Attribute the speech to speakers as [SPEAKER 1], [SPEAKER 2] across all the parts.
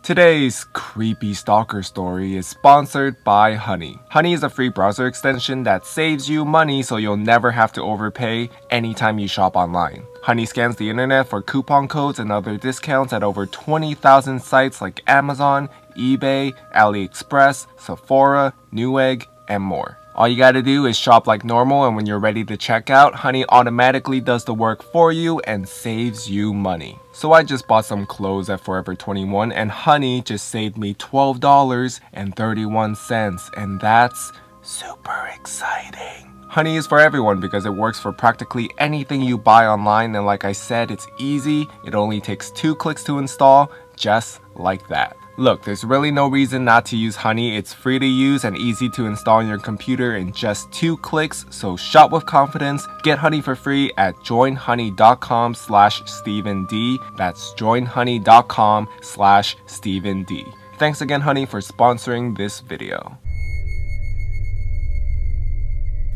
[SPEAKER 1] Today's creepy stalker story is sponsored by Honey. Honey is a free browser extension that saves you money so you'll never have to overpay anytime you shop online. Honey scans the internet for coupon codes and other discounts at over 20,000 sites like Amazon, eBay, AliExpress, Sephora, Newegg, and more. All you gotta do is shop like normal, and when you're ready to check out, Honey automatically does the work for you and saves you money. So I just bought some clothes at Forever 21 and Honey just saved me $12.31, and that's super exciting. Honey is for everyone because it works for practically anything you buy online, and like I said, it's easy. It only takes 2 clicks to install, just like that. Look, there's really no reason not to use Honey. It's free to use and easy to install on your computer in just 2 clicks, so shop with confidence. Get Honey for free at joinhoney.com/StephenD. That's joinhoney.com/StephenD. Thanks again, Honey, for sponsoring this video.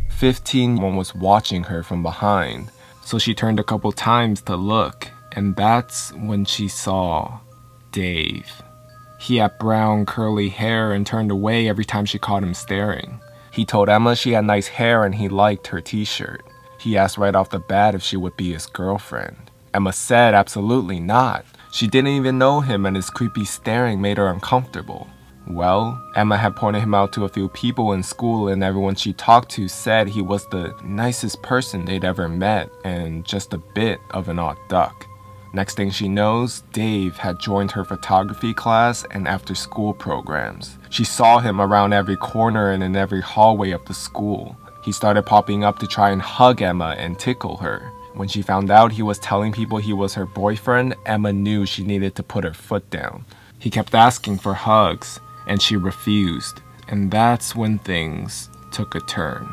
[SPEAKER 1] 15 was watching her from behind, so she turned a couple times to look, and that's when she saw Dave. He had brown curly hair and turned away every time she caught him staring. He told Emma she had nice hair and he liked her t-shirt. He asked right off the bat if she would be his girlfriend. Emma said absolutely not. She didn't even know him and his creepy staring made her uncomfortable. Well, Emma had pointed him out to a few people in school, and everyone she talked to said he was the nicest person they'd ever met and just a bit of an odd duck. Next thing she knows, Dave had joined her photography class and after-school programs. She saw him around every corner and in every hallway of the school. He started popping up to try and hug Emma and tickle her. When she found out he was telling people he was her boyfriend, Emma knew she needed to put her foot down. He kept asking for hugs, and she refused. And that's when things took a turn.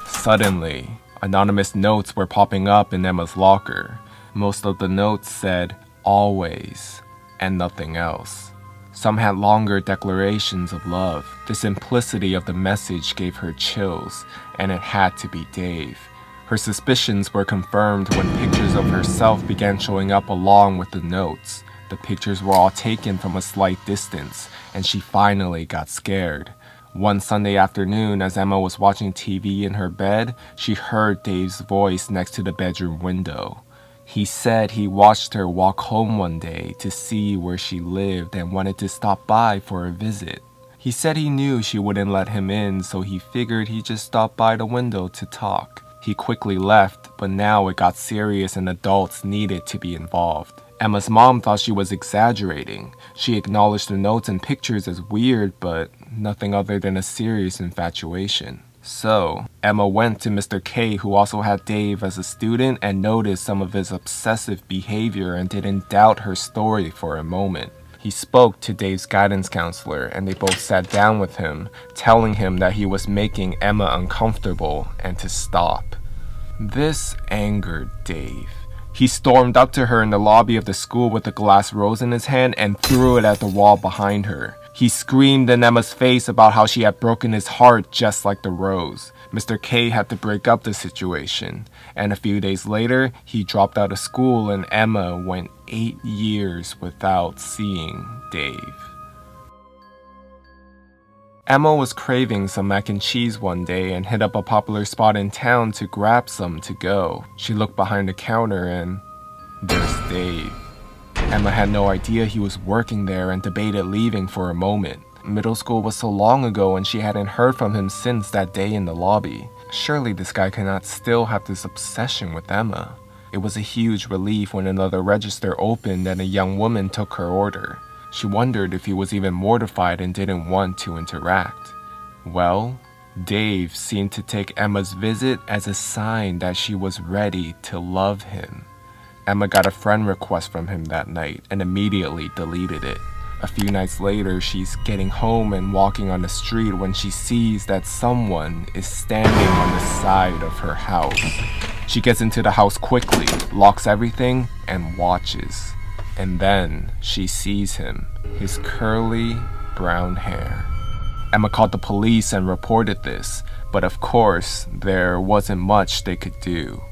[SPEAKER 1] Suddenly, anonymous notes were popping up in Emma's locker. Most of the notes said, "always," and nothing else. Some had longer declarations of love. The simplicity of the message gave her chills, and it had to be Dave. Her suspicions were confirmed when pictures of herself began showing up along with the notes. The pictures were all taken from a slight distance, and she finally got scared. One Sunday afternoon, as Emma was watching TV in her bed, she heard Dave's voice next to the bedroom window. He said he watched her walk home one day to see where she lived and wanted to stop by for a visit. He said he knew she wouldn't let him in, so he figured he'd just stop by the window to talk. He quickly left, but now it got serious and adults needed to be involved. Emma's mom thought she was exaggerating. She acknowledged the notes and pictures as weird, but nothing other than a serious infatuation. So, Emma went to Mr. K, who also had Dave as a student, and noticed some of his obsessive behavior and didn't doubt her story for a moment. He spoke to Dave's guidance counselor, and they both sat down with him, telling him that he was making Emma uncomfortable and to stop. This angered Dave. He stormed up to her in the lobby of the school with a glass rose in his hand and threw it at the wall behind her. He screamed in Emma's face about how she had broken his heart just like the rose. Mr. K had to break up the situation, and a few days later, he dropped out of school and Emma went 8 years without seeing Dave. Emma was craving some mac and cheese one day and hit up a popular spot in town to grab some to go. She looked behind the counter and there's Dave. Emma had no idea he was working there and debated leaving for a moment. Middle school was so long ago and she hadn't heard from him since that day in the lobby. Surely this guy cannot still have this obsession with Emma. It was a huge relief when another register opened and a young woman took her order. She wondered if he was even mortified and didn't want to interact. Well, Dave seemed to take Emma's visit as a sign that she was ready to love him. Emma got a friend request from him that night and immediately deleted it. A few nights later, she's getting home and walking on the street when she sees that someone is standing on the side of her house. She gets into the house quickly, locks everything, and watches. And then she sees him, his curly brown hair. Emma called the police and reported this, but of course, there wasn't much they could do.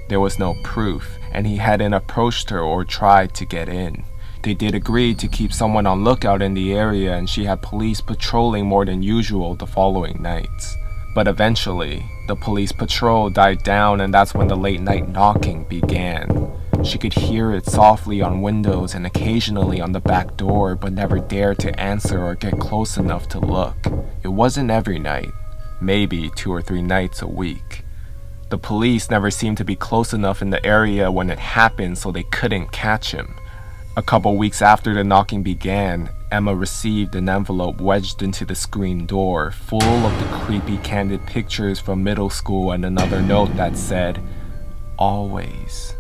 [SPEAKER 1] There was no proof, and he hadn't approached her or tried to get in. They did agree to keep someone on lookout in the area, and she had police patrolling more than usual the following nights. But eventually, the police patrol died down, and that's when the late night knocking began. She could hear it softly on windows and occasionally on the back door, but never dared to answer or get close enough to look. It wasn't every night, maybe 2 or 3 nights a week. The police never seemed to be close enough in the area when it happened, so they couldn't catch him. A couple weeks after the knocking began, Emma received an envelope wedged into the screen door, full of the creepy candid pictures from middle school and another note that said, "Always."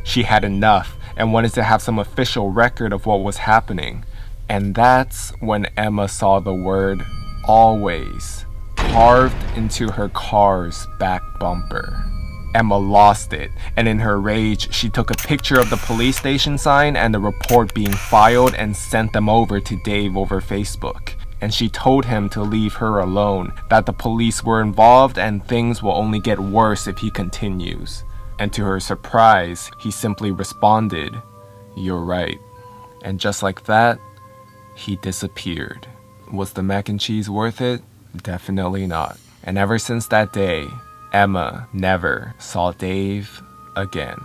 [SPEAKER 1] She had enough and wanted to have some official record of what was happening. And that's when Emma saw the word "always" carved into her car's back bumper. Emma lost it, and in her rage, she took a picture of the police station sign and the report being filed and sent them over to Dave over Facebook. And she told him to leave her alone, that the police were involved and things will only get worse if he continues. And to her surprise, he simply responded, "You're right." And just like that, he disappeared. Was the mac and cheese worth it? Definitely not. And ever since that day, Emma never saw Dave again.